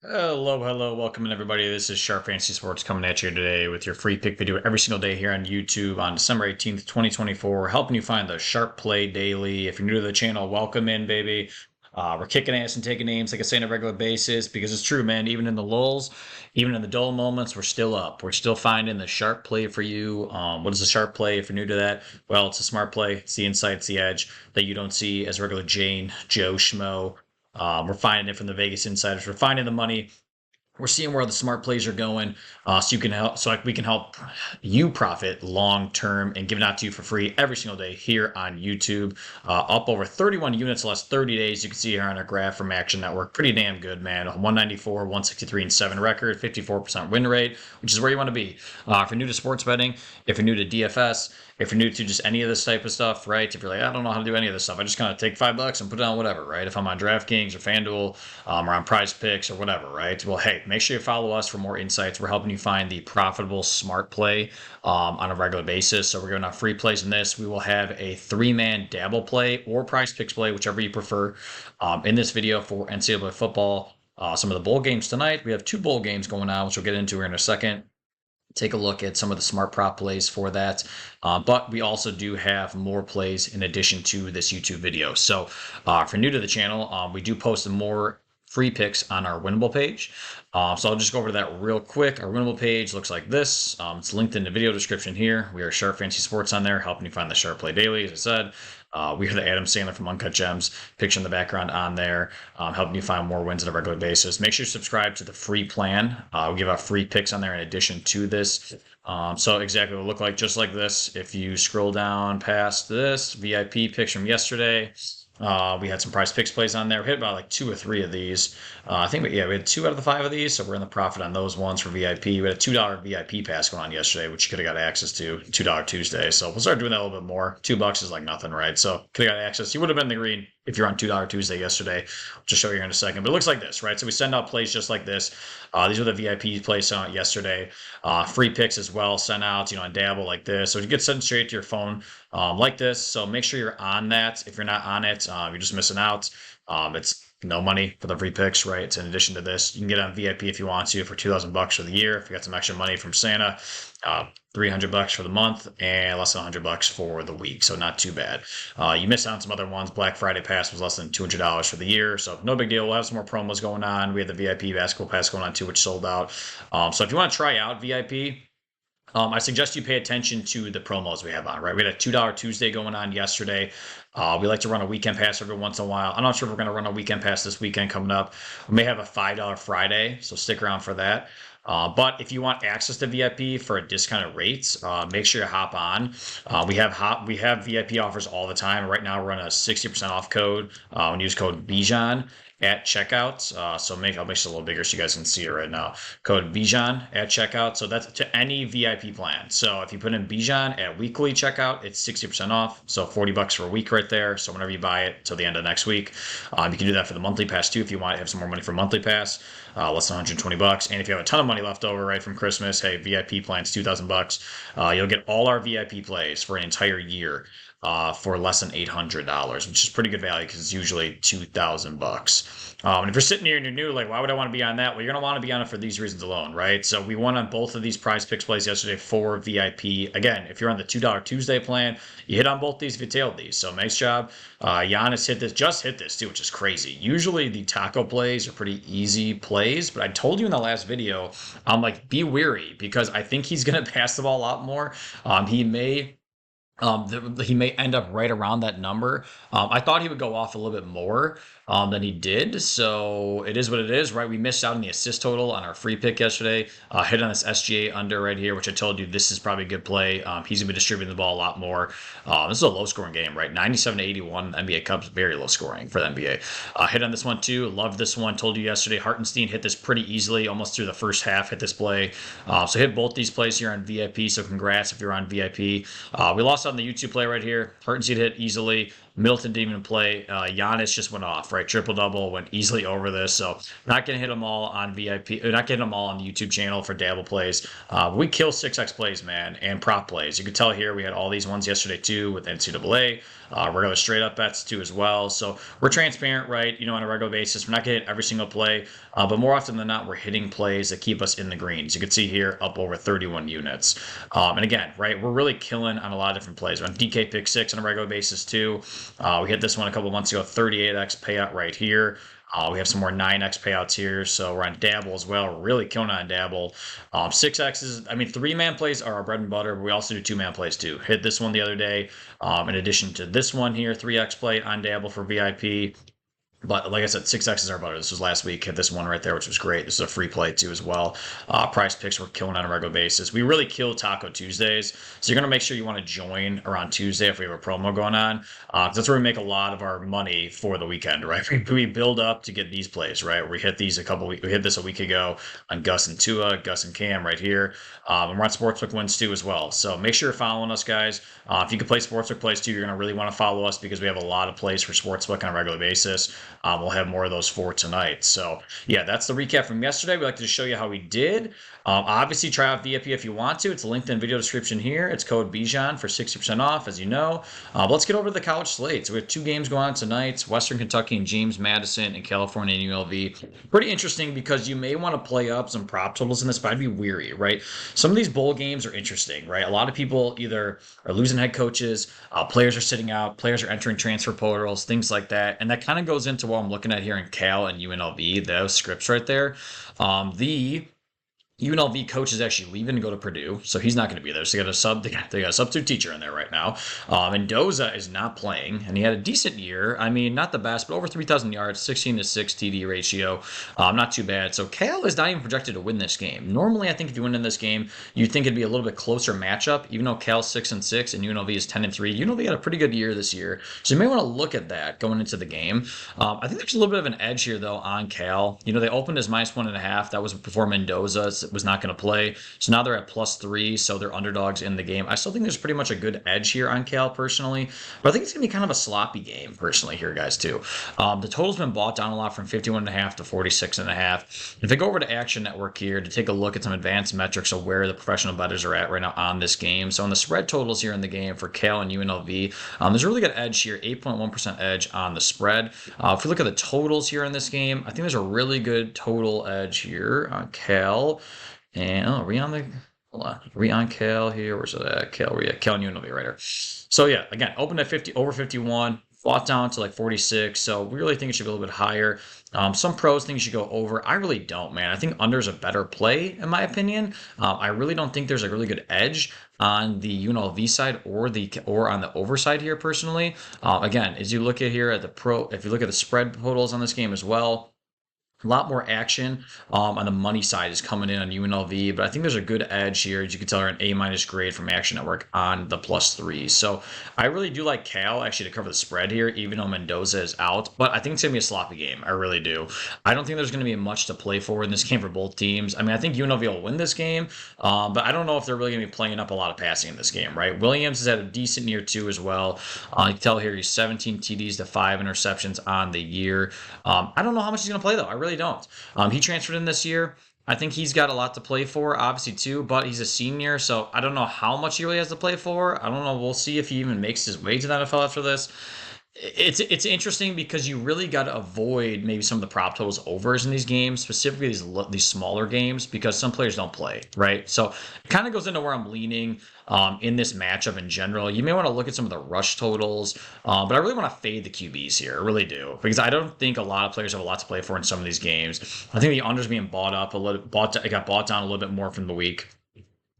Hello, welcome in everybody. This is Sharp Fantasy Sports coming at you today with your free pick video every single day here on YouTube on December 18th, 2024, helping you find the sharp play daily. If you're new to the channel, welcome in, baby. We're kicking ass and taking names, like I say, on a regular basis because it's true, man. Even in the lulls, even in the dull moments, we're still up. We're still finding the sharp play for you. What is a sharp play if you're new to that? Well, it's a smart play. It's the insight, it's the edge that you don't see as regular Jane, Joe, Schmo. We're finding it from the Vegas insiders. We're finding the money. We're seeing where the smart plays are going, so you can help. So we can help you profit long term and give it out to you for free every single day here on YouTube. Up over 31 units the last 30 days. You can see here on our graph from Action Network. Pretty damn good, man. 194, 163, and 7 record, 54% win rate, which is where you want to be. If you're new to sports betting, if you're new to DFS, if you're new to just any of this type of stuff, right? If you're like, I don't know how to do any of this stuff, I just kind of take $5 and put it on whatever, right? If I'm on DraftKings or FanDuel or on PrizePicks or whatever, right? Well, hey, make sure you follow us for more insights. We're helping you find the profitable smart play on a regular basis. So we're giving out free plays in this. We will have a 3-man Dabble play or PrizePicks play, whichever you prefer, in this video for NCAA football. Some of the bowl games tonight. We have 2 bowl games going on, which we'll get into here in a second. Take a look at some of the smart prop plays for that. But we also do have more plays in addition to this YouTube video. So if you're new to the channel, we do post more free picks on our Winible page. So I'll just go over that real quick. Our Winible page looks like this. It's linked in the video description here. We are Sharp Fantasy Sports on there, helping you find the sharp play daily, as I said. We are the Adam Sandler from Uncut Gems, picture in the background on there, helping you find more wins on a regular basis. Make sure you subscribe to the free plan. We give out free picks on there in addition to this. So exactly what it look like, just like this. If you scroll down past this, VIP picks from yesterday. We had some PrizePicks plays on there. We hit about like 2 or 3 of these. I think we had 2 out of the 5 of these, so we're in the profit on those ones for VIP. We had a $2 VIP pass going on yesterday, which you could have got access to, $2 Tuesday. So we'll start doing that a little bit more. $2 is like nothing, right? So could have got access. You would have been in the green if you're on $2 Tuesday yesterday. I'll just show you here in a second. But it looks like this, right? So we send out plays just like this. These are the VIP plays sent out yesterday. Free picks as well sent out, on Dabble like this. So you get sent straight to your phone like this. So make sure you're on that. If you're not on it, you're just missing out. It's no money for the free picks, right? It's in addition to this. You can get on VIP if you want to for $2,000 for the year. If you got some extra money from Santa, $300 for the month and less than $100 for the week. So not too bad. You missed out on some other ones. Black Friday pass was less than $200 for the year. So no big deal. We'll have some more promos going on. We had the VIP basketball pass going on too, which sold out. So if you want to try out VIP, I suggest you pay attention to the promos we have on, right? We had a $2 Tuesday going on yesterday. We like to run a weekend pass every once in a while. I'm not sure if we're going to run a weekend pass this weekend coming up. We may have a $5 Friday, so stick around for that. But if you want access to VIP for a discounted rates, make sure you hop on. We have VIP offers all the time. Right now, we're running a 60% off code. And use code Bijan at checkout. So I'll make it a little bigger so you guys can see it right now. Code Bijan at checkout. So that's to any VIP plan. So if you put in Bijan at weekly checkout, it's 60% off. So $40 for a week right there. So whenever you buy it till the end of next week, you can do that for the monthly pass too if you want to have some more money for monthly pass. Less than $120. And if you have a ton of money left over, right, from Christmas, hey, VIP plan's $2,000. You'll get all our VIP plays for an entire year for less than $800, which is pretty good value because it's usually $2,000. And if you're sitting here and you're new, like, why would I want to be on that? Well, you're going to want to be on it for these reasons alone, right? So we won on both of these PrizePicks plays yesterday for VIP. Again, if you're on the $2 Tuesday plan, you hit on both these if you tailed these. So nice job. Giannis just hit this too, which is crazy. Usually the taco plays are pretty easy plays, but I told you in the last video, I'm like, be wary because I think he's going to pass the ball a lot more. He may end up right around that number. I thought he would go off a little bit more than he did. So it is what it is, right? We missed out on the assist total on our free pick yesterday. Hit on this SGA under right here, which I told you this is probably a good play. He's going to be distributing the ball a lot more. This is a low scoring game, right? 97 to 81 NBA Cubs, very low scoring for the NBA. Hit on this one too. Loved this one. Told you yesterday, Hartenstein hit this pretty easily, almost through the first half, hit this play. So hit both these plays here on VIP. So congrats if you're on VIP. We lost on the YouTube play right here. Hartenstein hit easily. Middleton didn't even play. Giannis just went off, right? Triple double, went easily over this. So not gonna hit them all on VIP. Not getting them all on the YouTube channel for Dabble plays. We kill 6x plays, man, and prop plays. You could tell here we had all these ones yesterday too with NCAA. Regular straight up bets too as well. So we're transparent, right? On a regular basis. We're not getting every single play, but more often than not, we're hitting plays that keep us in the greens. You can see here up over 31 units. And again, right, we're really killing on a lot of different plays. We're on DK pick 6 on a regular basis too. We hit this one a couple months ago, 38x payout right here. We have some more 9x payouts here, so we're on Dabble as well. We're really killing on Dabble. 6x's, 3-man plays are our bread and butter, but we also do 2-man plays too. Hit this one the other day. In addition to this one here, 3x play on Dabble for VIP. But like I said, 6x is our butter. This was last week. Hit this one right there, which was great. This is a free play too as well. PrizePicks we're killing on a regular basis. We really kill Taco Tuesdays. So you're going to make sure you want to join around Tuesday if we have a promo going on. That's where we make a lot of our money for the weekend, right? We build up to get these plays, right? We hit these we hit this a week ago on Gus and Tua, Gus and Cam right here. And we're on Sportsbook wins too as well. So make sure you're following us, guys. If you can play Sportsbook plays too, you're going to really want to follow us because we have a lot of plays for Sportsbook on a regular basis. We'll have more of those for tonight. So yeah, that's the recap from yesterday. We like to just show you how we did. Obviously, try out VIP if you want to. It's linked in the video description here. It's code Bijan for 60% off, as you know. But let's get over to the college slate. So we have 2 games going on tonight. Western Kentucky and James Madison and California and UNLV. Pretty interesting because you may want to play up some prop totals in this, but I'd be weary, right? Some of these bowl games are interesting, right? A lot of people either are losing head coaches, players are sitting out, players are entering transfer portals, things like that. And that kind of goes into what I'm looking at here in Cal and UNLV, those scripts right there. The UNLV coach is actually leaving to go to Purdue, so he's not going to be there. So they got a substitute teacher in there right now. Mendoza is not playing, and he had a decent year. Not the best, but over 3,000 yards, 16 to 6 TD ratio. Not too bad. So Cal is not even projected to win this game. Normally, I think if you win in this game, you'd think it'd be a little bit closer matchup, even though Cal's 6-6 and UNLV is 10-3. UNLV had a pretty good year this year, so you may want to look at that going into the game. I think there's a little bit of an edge here, though, on Cal. They opened as -1.5. That was before Mendoza was not going to play. So now they're at +3, so they're underdogs in the game. I still think there's pretty much a good edge here on Cal personally, but I think it's going to be kind of a sloppy game personally here, guys, too. The total's been bought down a lot from 51.5 to 46.5. If I go over to Action Network here to take a look at some advanced metrics of where the professional bettors are at right now on this game. So on the spread totals here in the game for Cal and UNLV, there's a really good edge here, 8.1% edge on the spread. If we look at the totals here in this game, I think there's a really good total edge here on Cal. And are we on the hold on? Are we on Cal here? Where's it at? Cal, we're at Cal and UNLV right here. So yeah, again, opened at 50 over 51, fought down to like 46. So we really think it should be a little bit higher. Some pros think you should go over. I really don't, man. I think under is a better play in my opinion. I really don't think there's a really good edge on the UNLV side or on the over side here personally. Again, as you look at here at if you look at the spread totals on this game as well. A lot more action on the money side is coming in on UNLV, but I think there's a good edge here. As you can tell, they're an A- grade from Action Network on the +3. So I really do like Cal actually to cover the spread here, even though Mendoza is out. But I think it's going to be a sloppy game. I really do. I don't think there's going to be much to play for in this game for both teams. I think UNLV will win this game, but I don't know if they're really going to be playing up a lot of passing in this game, right? Williams has had a decent year too as well. You can tell here he's 17 TDs to 5 interceptions on the year. I don't know how much he's going to play though. I really don't. He transferred in this year. I think he's got a lot to play for, obviously, too, but he's a senior, so I don't know how much he really has to play for. I don't know. We'll see if he even makes his way to the NFL after this. It's interesting because you really got to avoid maybe some of the prop totals overs in these games, specifically these smaller games, because some players don't play, right? So it kind of goes into where I'm leaning in this matchup in general. You may want to look at some of the rush totals, but I really want to fade the QBs here. I really do, because I don't think a lot of players have a lot to play for in some of these games. I think the under's being bought up a little. It got bought down a little bit more from the week.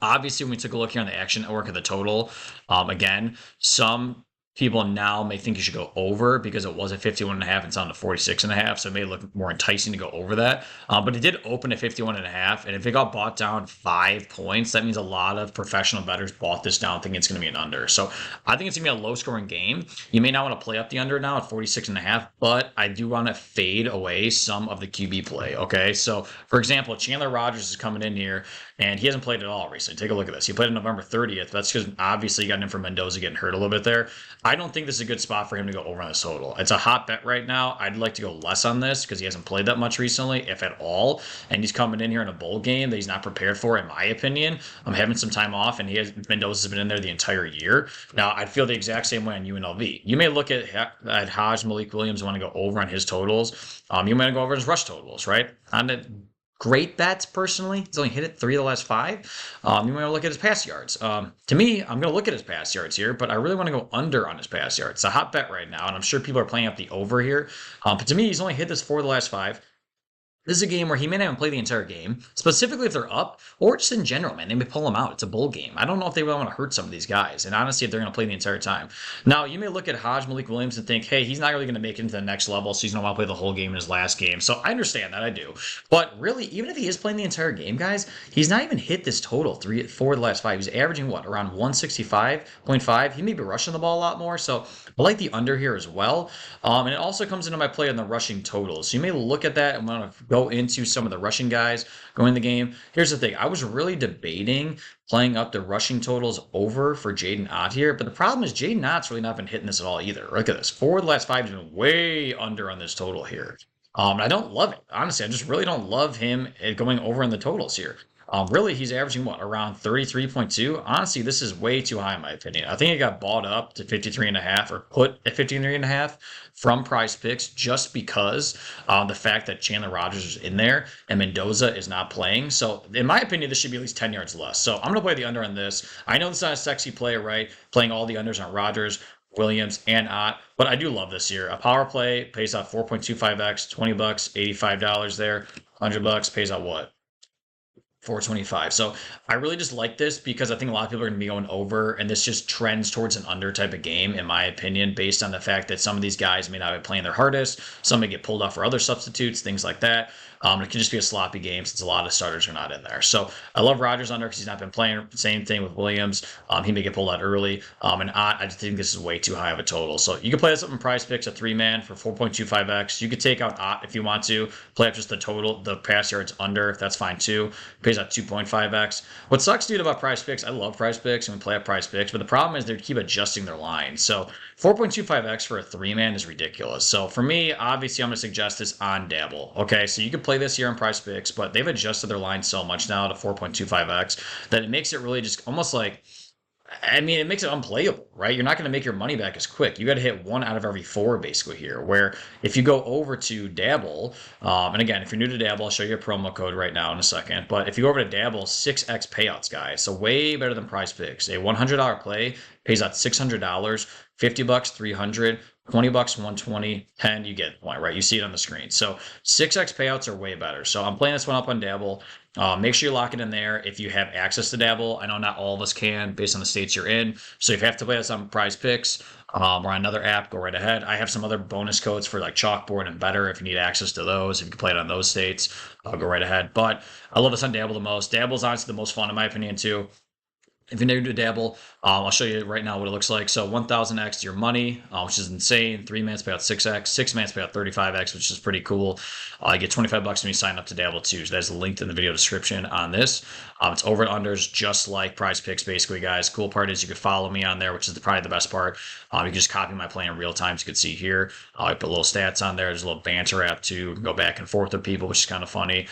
Obviously, when we took a look here on the Action Network at the total, again, some people now may think you should go over because it was at 51.5 and it's on to 46.5, so it may look more enticing to go over that. But it did open at 51.5, and if it got bought down 5 points, that means a lot of professional bettors bought this down thinking it's going to be an under. So I think it's going to be a low-scoring game. You may not want to play up the under now at 46.5, but I do want to fade away some of the QB play, okay? So, for example, Chandler Rogers is coming in here, and he hasn't played at all recently. Take a look at this. He played on November 30th. That's because obviously he got in for Mendoza getting hurt a little bit there. I don't think this is a good spot for him to go over on this total. It's a hot bet right now. I'd like to go less on this because he hasn't played that much recently, if at all. And he's coming in here in a bowl game that he's not prepared for, in my opinion. I'm having some time off, and Mendoza's been in there the entire year. Now, I'd feel the exact same way on UNLV. You may look at Hajj Malik Williams, want to go over on his totals. You might go over his rush totals, right? On the great bets, personally. He's only hit it 3 of the last 5. You might look at his pass yards. To me, I'm going to look at his pass yards here, but I really want to go under on his pass yards. It's a hot bet right now, and I'm sure people are playing up the over here. But to me, he's only hit this 4 of the last 5. This is a game where he may not even play the entire game, specifically if they're up, or just in general, man. They may pull them out. It's a bowl game. I don't know if they really want to hurt some of these guys, and honestly, if they're going to play the entire time. Now, you may look at Hajj Malik Williams and think, hey, he's not really going to make it into the next level, so he's going to want to play the whole game in his last game. So I understand that, I do. But really, even if he is playing the entire game, guys, he's not even hit this total, 4 of the last 5. He's averaging, what, around 165.5? He may be rushing the ball a lot more, so I like the under here as well. And it also comes into my play on the rushing totals. So you may look at that and want to go into some of the rushing guys going in the game. Here's the thing. I was really debating playing up the rushing totals over for Jaden Ott here, but the problem is Jaden Ott's really not been hitting this at all either. Look at this. 4 of the last 5 has been way under on this total here. I don't love it. Honestly, I just really don't love him going over in the totals here. Really, he's averaging, what, around 33.2? Honestly, this is way too high in my opinion. I think it got bought up to 53.5 or put at 53.5 from PrizePicks just because the fact that Chandler Rogers is in there and Mendoza is not playing. So, in my opinion, this should be at least 10 yards less. So, I'm going to play the under on this. I know it's not a sexy play, right? Playing all the unders on Rogers, Williams, and Ott, but I do love this here. A power play pays out 4.25x, $20, $85 there, $100 pays out what? 425. So I really just like this because I think a lot of people are going to be going over, and this just trends towards an under type of game, in my opinion, based on the fact that some of these guys may not be playing their hardest. Some may get pulled off for other substitutes, things like that. It can just be a sloppy game since a lot of starters are not in there. So I love Rogers under because he's not been playing. Same thing with Williams. He may get pulled out early. And Ott, I just think this is way too high of a total. So you can play this up in PrizePicks, a 3-man for 4.25x. You could take out Ott if you want to. Play up just the total, the pass yards under. That's fine too. Pays out 2.5x. What sucks, dude, about PrizePicks, I love PrizePicks and we play up PrizePicks, but the problem is they keep adjusting their line. So 4.25x for a 3-man is ridiculous. So for me, obviously, I'm going to suggest this on Dabble. Okay, so you can play this here on PrizePicks, but they've adjusted their line so much now to 4.25x that it makes it really just almost like, I mean, it makes it unplayable, right? You're not going to make your money back as quick. You got to hit 1 out of every 4 basically here, where if you go over to Dabble, and again, if you're new to Dabble, I'll show you a promo code right now in a second, but if you go over to Dabble, 6x payouts, guys. So way better than PrizePicks. A $100 play pays out $600, $50, $300, $20, $120, 10, you get the point, right? You see it on the screen. So 6x payouts are way better. So I'm playing this one up on Dabble. Make sure you lock it in there if you have access to Dabble. I know not all of us can based on the states you're in. So if you have to play this on PrizePicks or on another app, go right ahead. I have some other bonus codes for like Chalkboard and Better if you need access to those. If you can play it on those states, I'll go right ahead. But I love this on Dabble the most. Dabble's honestly the most fun in my opinion too. If you're new to Dabble, I'll show you right now what it looks like. So 1000x your money, which is insane. 3-man's pay out 6x, 6-man's pay out 35x, which is pretty cool. You get $25 when you sign up to Dabble too. So that's linked in the video description on this. It's over and unders just like PrizePicks, basically, guys. Cool part is you can follow me on there, which is probably the best part. You can just copy my play in real time, as you can see here. I put little stats on there. There's a little banter app too. Go back and forth with people, which is kind of funny.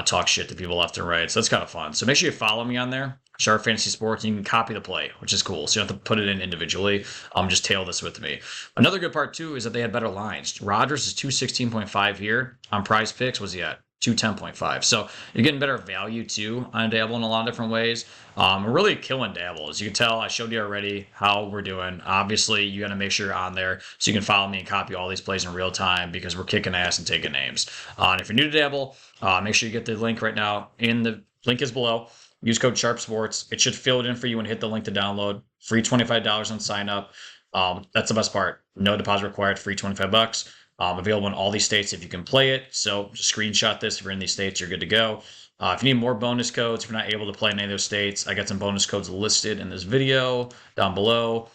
Talk shit to people left and right. So that's kind of fun. So make sure you follow me on there. Sharp Fantasy Sports, you can copy the play, which is cool. So you don't have to put it in individually. Just tail this with me. Another good part, too, is that they had better lines. Rogers is 216.5 here. On PrizePicks, what's he at? 210.5. So you're getting better value, too, on Dabble in a lot of different ways. We're really killing Dabble. As you can tell, I showed you already how we're doing. Obviously, you got to make sure you're on there so you can follow me and copy all these plays in real time because we're kicking ass and taking names. And if you're new to Dabble, make sure you get the link right now. The link is below. Use code SHARPSPORTS. It should fill it in for you and hit the link to download. Free $25 on sign up. That's the best part. No deposit required. Free $25. Available in all these states if you can play it. So just screenshot this. If you're in these states, you're good to go. If you need more bonus codes, if you're not able to play in any of those states, I got some bonus codes listed in this video down below.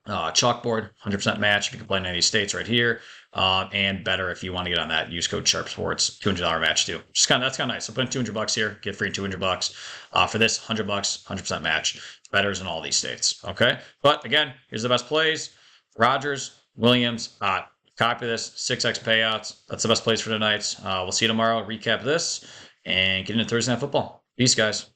Chalkboard, 100% match if you can play in any of these states right here. And better if you want to get on that, use code SHARPSPORTS, $200 match too. That's kind of nice. So put in $200 here, get free $200. For this, $100, 100% match. Betters in all these states. Okay, but again, here's the best plays. Rodgers, Williams, hot. Copy this. 6x payouts. That's the best plays for tonight. We'll see you tomorrow. Recap this and get into Thursday Night Football. Peace, guys.